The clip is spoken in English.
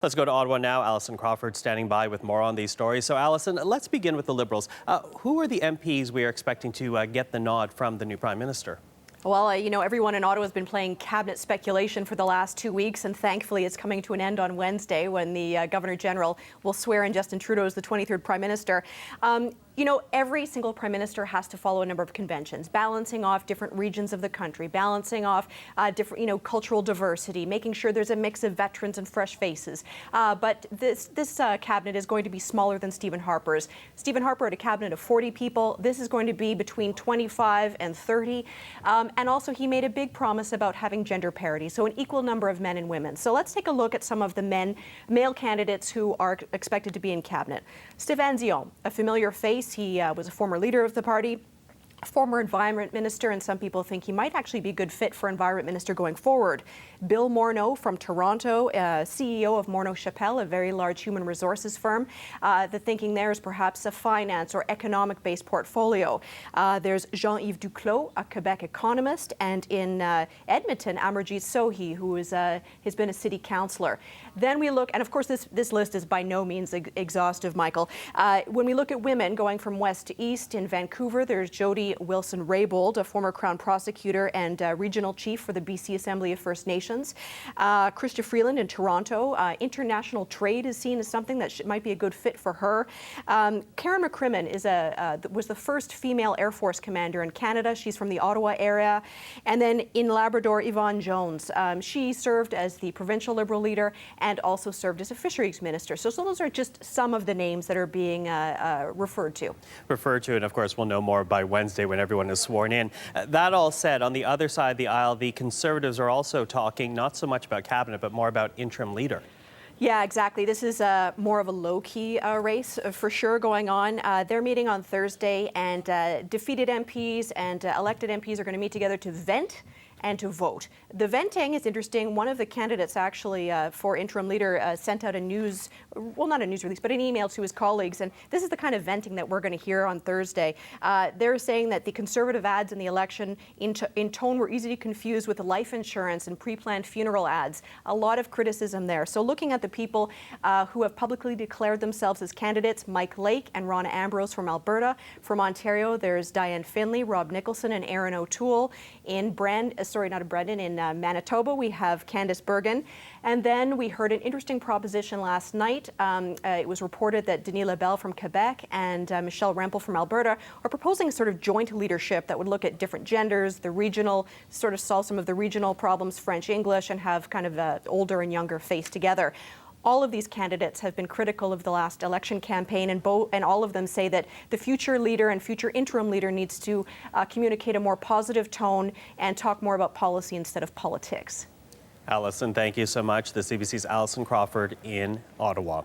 Let's go to Ottawa now. Alison Crawford standing by with more on these stories. So, Alison, let's begin with the Liberals. Who are the MPs we are expecting to get the nod from the new Prime Minister? Well, everyone in Ottawa has been playing cabinet speculation for the last 2 weeks, and thankfully it's coming to an end on Wednesday when the Governor-General will swear in Justin Trudeau as the 23rd Prime Minister. Every single Prime Minister has to follow a number of conventions, balancing off different regions of the country, balancing off different, cultural diversity, making sure there's a mix of veterans and fresh faces. But this cabinet is going to be smaller than Stephen Harper's. Stephen Harper had a cabinet of 40 people. This is going to be between 25 and 30. And also, he made a big promise about having gender parity, so an equal number of men and women. So let's take a look at some of the male candidates who are expected to be in cabinet. Stéphane Dion, a familiar face. He was a former leader of the party, former environment minister, and some people think he might actually be a good fit for environment minister going forward. Bill Morneau from Toronto, CEO of Morneau Chappelle, a very large human resources firm. The thinking there is perhaps a finance or economic-based portfolio. There's Jean-Yves Duclos, a Quebec economist, and in Edmonton, Amarjeet Sohi, who has been a city councillor. Then we look, and of course this list is by no means exhaustive, Michael. When we look at women going from west to east in Vancouver, there's Jody Wilson-Raybould, a former Crown prosecutor and regional chief for the BC Assembly of First Nations. Chrystia Freeland in Toronto. International trade is seen as something that might be a good fit for her. Karen McCrimmon was the first female Air Force commander in Canada. She's from the Ottawa area. And then in Labrador, Yvonne Jones. She served as the provincial Liberal leader and also served as a fisheries minister. So those are just some of the names that are being referred to. And of course, we'll know more by Wednesday when everyone is sworn in. That all said, on the other side of the aisle, the Conservatives are also talking not so much about cabinet, but more about interim leader. Yeah, exactly. This is more of a low-key race for sure going on. They're meeting on Thursday, and defeated MPs and elected MPs are going to meet together to vent and to vote. The venting is interesting. One of the candidates actually for interim leader sent out not a news release, but an email to his colleagues. And this is the kind of venting that we're going to hear on Thursday. They're saying that the Conservative ads in the election in tone were easily confused with life insurance and pre-planned funeral ads. A lot of criticism there. So looking at the people who have publicly declared themselves as candidates, Mike Lake and Rona Ambrose from Alberta. From Ontario, there's Diane Finley, Rob Nicholson, and Aaron O'Toole. In Manitoba, we have Candice Bergen. And then we heard an interesting proposition last night. It was reported that Denis Labelle from Quebec and Michelle Rempel from Alberta are proposing a sort of joint leadership that would look at different genders, sort of solve some of the regional problems, French, English, and have kind of the older and younger face together. All of these candidates have been critical of the last election campaign, and all of them say that the future leader and future interim leader needs to communicate a more positive tone and talk more about policy instead of politics. Alison, thank you so much. The CBC's Alison Crawford in Ottawa.